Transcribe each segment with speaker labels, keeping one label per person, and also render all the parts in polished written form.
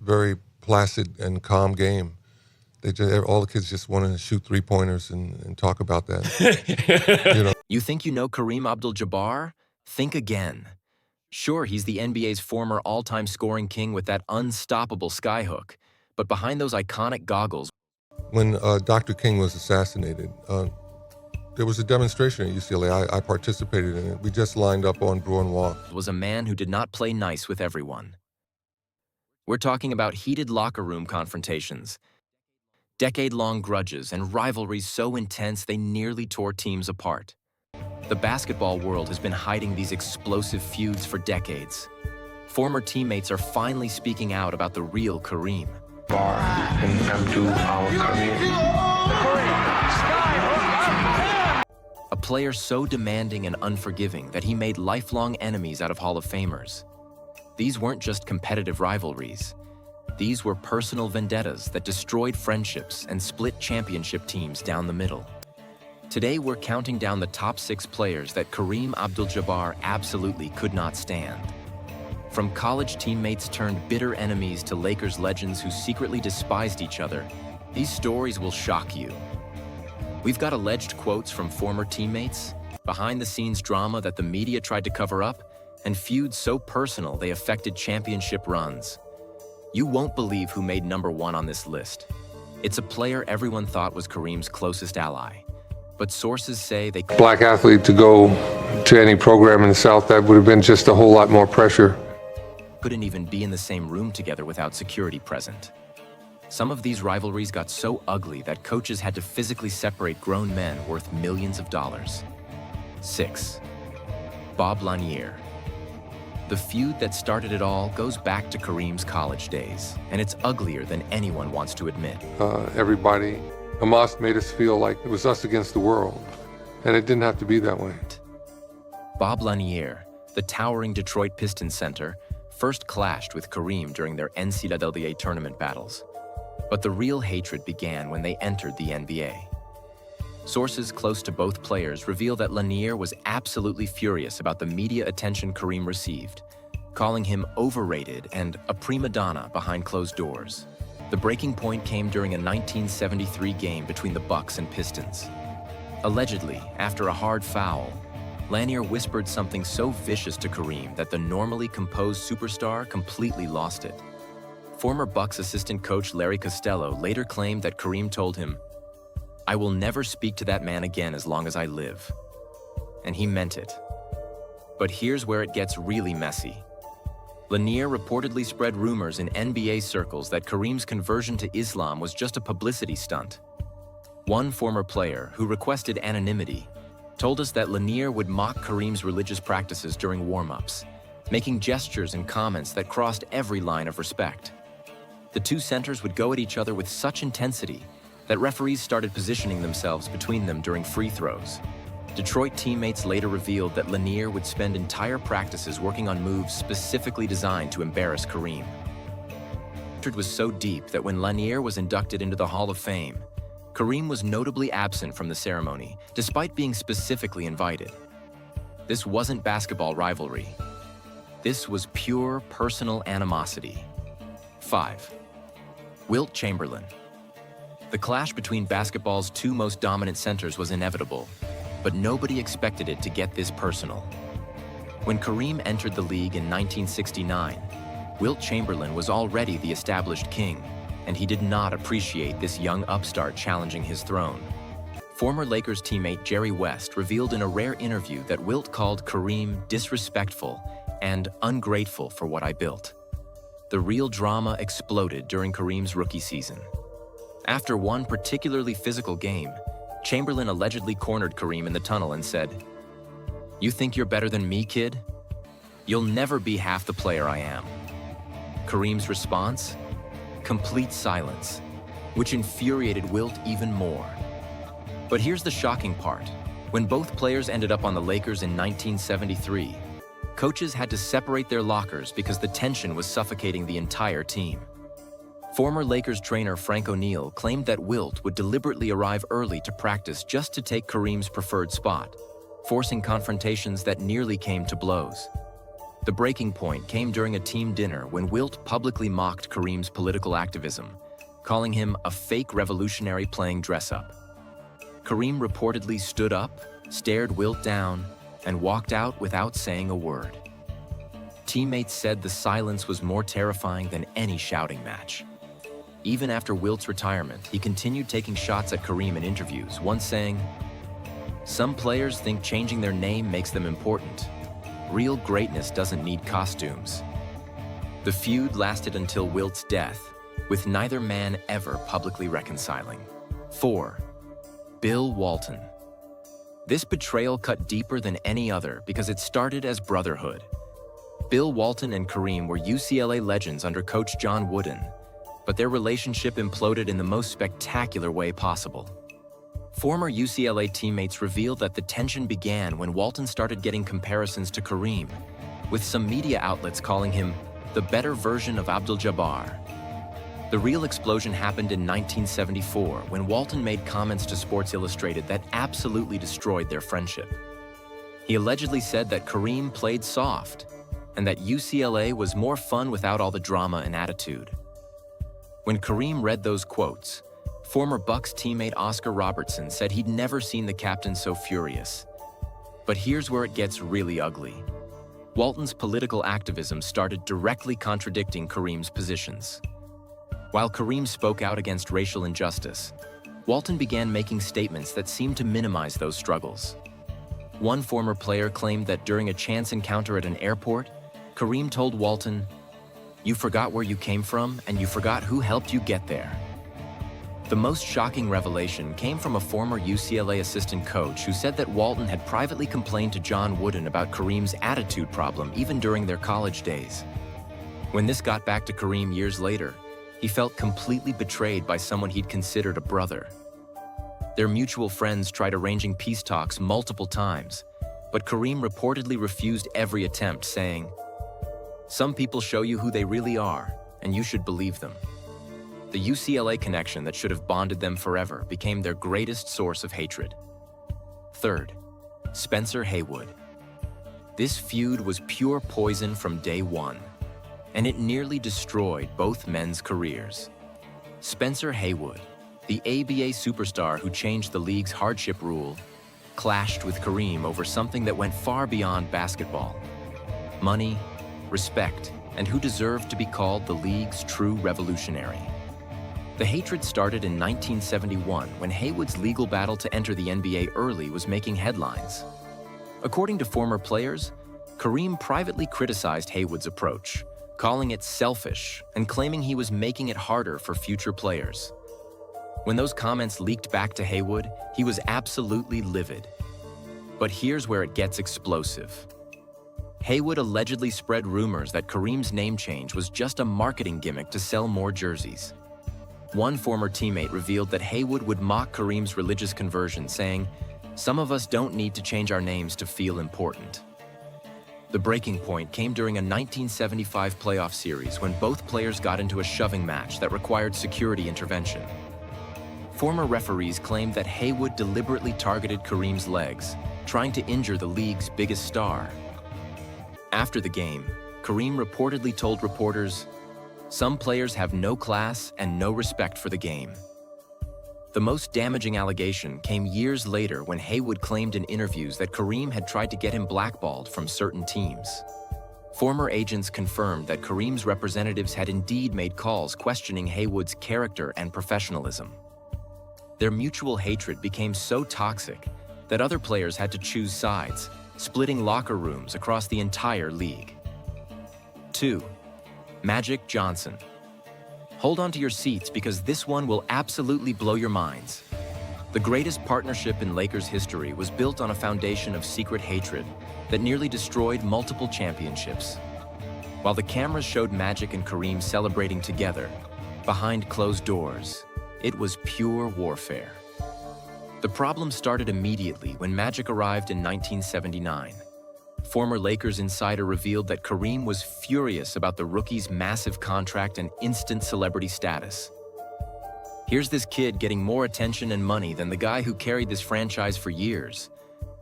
Speaker 1: very placid and calm game. All the kids just want to shoot three-pointers and talk about that.
Speaker 2: You think you know Kareem Abdul-Jabbar? Think again. Sure, he's the NBA's former all-time scoring king with that unstoppable skyhook, but behind those iconic goggles...
Speaker 1: When Dr. King was assassinated, there was a demonstration at UCLA. I participated in it. We just lined up on Bruin Walk.
Speaker 2: ...was a man who did not play nice with everyone. We're talking about heated locker room confrontations, decade-long grudges, and rivalries so intense they nearly tore teams apart. The basketball world has been hiding these explosive feuds for decades. Former teammates are finally speaking out about the real Kareem. A player so demanding and unforgiving that he made lifelong enemies out of Hall of Famers. These weren't just competitive rivalries. These were personal vendettas that destroyed friendships and split championship teams down the middle. Today, we're counting down the top 6 players that Kareem Abdul-Jabbar absolutely could not stand. From college teammates turned bitter enemies to Lakers legends who secretly despised each other, these stories will shock you. We've got alleged quotes from former teammates, behind-the-scenes drama that the media tried to cover up, and feuds so personal they affected championship runs. You won't believe who made #1 on this list. It's a player everyone thought was Kareem's closest ally. But sources say they...
Speaker 1: Black athlete to go to any program in the South, that would have been just a whole lot more pressure.
Speaker 2: ...couldn't even be in the same room together without security present. Some of these rivalries got so ugly that coaches had to physically separate grown men worth millions of dollars. 6. Bob Lanier. The feud that started it all goes back to Kareem's college days, and it's uglier than anyone wants to admit.
Speaker 1: Everybody, Hamas made us feel like it was us against the world, and it didn't have to be that way.
Speaker 2: Bob Lanier, the towering Detroit Pistons center, first clashed with Kareem during their NCAA tournament battles. But the real hatred began when they entered the NBA. Sources close to both players reveal that Lanier was absolutely furious about the media attention Kareem received, calling him overrated and a prima donna behind closed doors. The breaking point came during a 1973 game between the Bucks and Pistons. Allegedly, after a hard foul, Lanier whispered something so vicious to Kareem that the normally composed superstar completely lost it. Former Bucks assistant coach Larry Costello later claimed that Kareem told him, "I will never speak to that man again as long as I live." And he meant it. But here's where it gets really messy. Lanier reportedly spread rumors in NBA circles that Kareem's conversion to Islam was just a publicity stunt. One former player, who requested anonymity, told us that Lanier would mock Kareem's religious practices during warm-ups, making gestures and comments that crossed every line of respect. The two centers would go at each other with such intensity that referees started positioning themselves between them during free throws. Detroit teammates later revealed that Lanier would spend entire practices working on moves specifically designed to embarrass Kareem. The hatred was so deep that when Lanier was inducted into the Hall of Fame, Kareem was notably absent from the ceremony, despite being specifically invited. This wasn't basketball rivalry. This was pure personal animosity. 5. Wilt Chamberlain. The clash between basketball's two most dominant centers was inevitable, but nobody expected it to get this personal. When Kareem entered the league in 1969, Wilt Chamberlain was already the established king, and he did not appreciate this young upstart challenging his throne. Former Lakers teammate Jerry West revealed in a rare interview that Wilt called Kareem disrespectful and ungrateful for what I built. The real drama exploded during Kareem's rookie season. After one particularly physical game, Chamberlain allegedly cornered Kareem in the tunnel and said, "You think you're better than me, kid? You'll never be half the player I am." Kareem's response? Complete silence, which infuriated Wilt even more. But here's the shocking part. When both players ended up on the Lakers in 1973, coaches had to separate their lockers because the tension was suffocating the entire team. Former Lakers trainer Frank O'Neal claimed that Wilt would deliberately arrive early to practice just to take Kareem's preferred spot, forcing confrontations that nearly came to blows. The breaking point came during a team dinner when Wilt publicly mocked Kareem's political activism, calling him a fake revolutionary playing dress-up. Kareem reportedly stood up, stared Wilt down, and walked out without saying a word. Teammates said the silence was more terrifying than any shouting match. Even after Wilt's retirement, he continued taking shots at Kareem in interviews, once saying, "Some players think changing their name makes them important. Real greatness doesn't need costumes." The feud lasted until Wilt's death, with neither man ever publicly reconciling. 4. Bill Walton. This betrayal cut deeper than any other because it started as brotherhood. Bill Walton and Kareem were UCLA legends under coach John Wooden, but their relationship imploded in the most spectacular way possible. Former UCLA teammates revealed that the tension began when Walton started getting comparisons to Kareem, with some media outlets calling him the better version of Abdul-Jabbar. The real explosion happened in 1974 when Walton made comments to Sports Illustrated that absolutely destroyed their friendship. He allegedly said that Kareem played soft and that UCLA was more fun without all the drama and attitude. When Kareem read those quotes, former Bucks teammate Oscar Robertson said he'd never seen the captain so furious. But here's where it gets really ugly. Walton's political activism started directly contradicting Kareem's positions. While Kareem spoke out against racial injustice, Walton began making statements that seemed to minimize those struggles. One former player claimed that during a chance encounter at an airport, Kareem told Walton, "You forgot where you came from, and you forgot who helped you get there." The most shocking revelation came from a former UCLA assistant coach who said that Walton had privately complained to John Wooden about Kareem's attitude problem even during their college days. When this got back to Kareem years later, he felt completely betrayed by someone he'd considered a brother. Their mutual friends tried arranging peace talks multiple times, but Kareem reportedly refused every attempt, saying, "Some people show you who they really are, and you should believe them." The UCLA connection that should have bonded them forever became their greatest source of hatred. 3rd, Spencer Haywood. This feud was pure poison from day one, and it nearly destroyed both men's careers. Spencer Haywood, the ABA superstar who changed the league's hardship rule, clashed with Kareem over something that went far beyond basketball: money, respect, and who deserved to be called the league's true revolutionary. The hatred started in 1971 when Haywood's legal battle to enter the NBA early was making headlines. According to former players, Kareem privately criticized Haywood's approach, calling it selfish and claiming he was making it harder for future players. When those comments leaked back to Haywood, he was absolutely livid. But here's where it gets explosive. Haywood allegedly spread rumors that Kareem's name change was just a marketing gimmick to sell more jerseys. One former teammate revealed that Haywood would mock Kareem's religious conversion, saying, "Some of us don't need to change our names to feel important." The breaking point came during a 1975 playoff series when both players got into a shoving match that required security intervention. Former referees claimed that Haywood deliberately targeted Kareem's legs, trying to injure the league's biggest star. After the game, Kareem reportedly told reporters, "Some players have no class and no respect for the game." The most damaging allegation came years later when Haywood claimed in interviews that Kareem had tried to get him blackballed from certain teams. Former agents confirmed that Kareem's representatives had indeed made calls questioning Haywood's character and professionalism. Their mutual hatred became so toxic that other players had to choose sides, splitting locker rooms across the entire league. 2. Magic Johnson. Hold on to your seats because this one will absolutely blow your minds. The greatest partnership in Lakers history was built on a foundation of secret hatred that nearly destroyed multiple championships. While the cameras showed Magic and Kareem celebrating together, behind closed doors, it was pure warfare. The problem started immediately when Magic arrived in 1979. Former Lakers insider revealed that Kareem was furious about the rookie's massive contract and instant celebrity status. "Here's this kid getting more attention and money than the guy who carried this franchise for years,"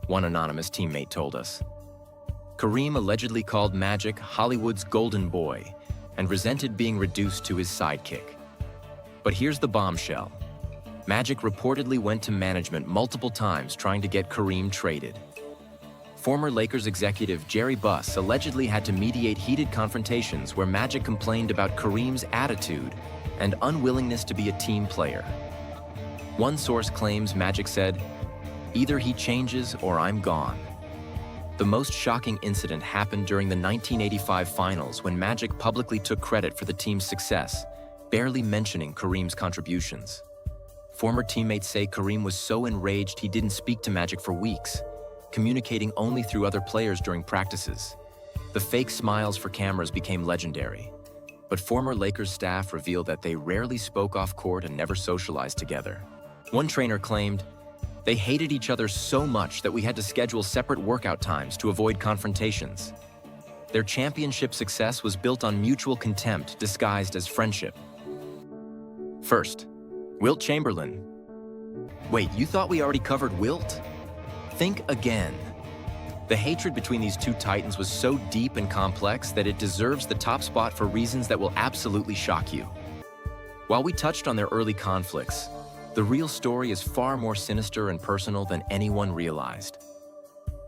Speaker 2: one anonymous teammate told us. Kareem allegedly called Magic Hollywood's golden boy and resented being reduced to his sidekick. But here's the bombshell. Magic reportedly went to management multiple times trying to get Kareem traded. Former Lakers executive Jerry Buss allegedly had to mediate heated confrontations where Magic complained about Kareem's attitude and unwillingness to be a team player. One source claims Magic said, "Either he changes or I'm gone." The most shocking incident happened during the 1985 finals when Magic publicly took credit for the team's success, barely mentioning Kareem's contributions. Former teammates say Kareem was so enraged he didn't speak to Magic for weeks, communicating only through other players during practices. The fake smiles for cameras became legendary. But former Lakers staff revealed that they rarely spoke off court and never socialized together. One trainer claimed, "They hated each other so much that we had to schedule separate workout times to avoid confrontations." Their championship success was built on mutual contempt disguised as friendship. First, Wilt Chamberlain. Wait, you thought we already covered Wilt? Think again. The hatred between these two titans was so deep and complex that it deserves the top spot for reasons that will absolutely shock you. While we touched on their early conflicts, the real story is far more sinister and personal than anyone realized.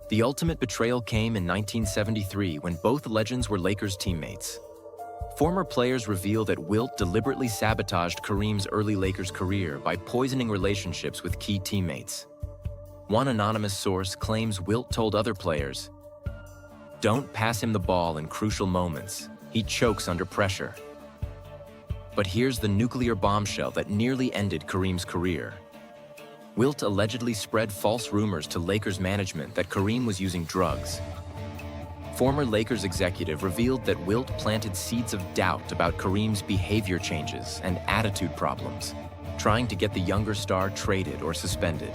Speaker 2: The ultimate betrayal came in 1973 when both legends were Lakers teammates. Former players reveal that Wilt deliberately sabotaged Kareem's early Lakers career by poisoning relationships with key teammates. One anonymous source claims Wilt told other players, "Don't pass him the ball in crucial moments. He chokes under pressure." But here's the nuclear bombshell that nearly ended Kareem's career. Wilt allegedly spread false rumors to Lakers management that Kareem was using drugs. Former Lakers executive revealed that Wilt planted seeds of doubt about Kareem's behavior changes and attitude problems, trying to get the younger star traded or suspended.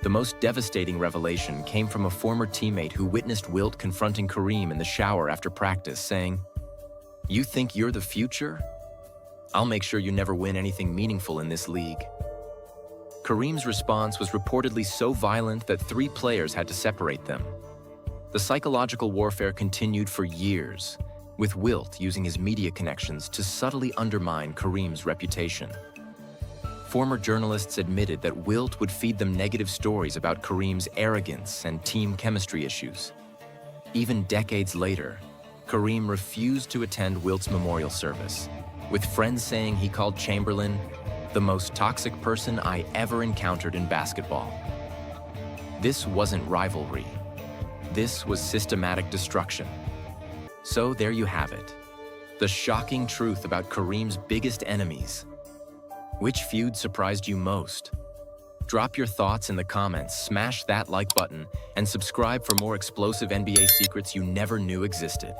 Speaker 2: The most devastating revelation came from a former teammate who witnessed Wilt confronting Kareem in the shower after practice, saying, "You think you're the future? I'll make sure you never win anything meaningful in this league." Kareem's response was reportedly so violent that 3 players had to separate them. The psychological warfare continued for years, with Wilt using his media connections to subtly undermine Kareem's reputation. Former journalists admitted that Wilt would feed them negative stories about Kareem's arrogance and team chemistry issues. Even decades later, Kareem refused to attend Wilt's memorial service, with friends saying he called Chamberlain the most toxic person I ever encountered in basketball. This wasn't rivalry. This was systematic destruction. So there you have it, the shocking truth about Kareem's biggest enemies. Which feud surprised you most? Drop your thoughts in the comments, smash that like button, and subscribe for more explosive NBA secrets you never knew existed.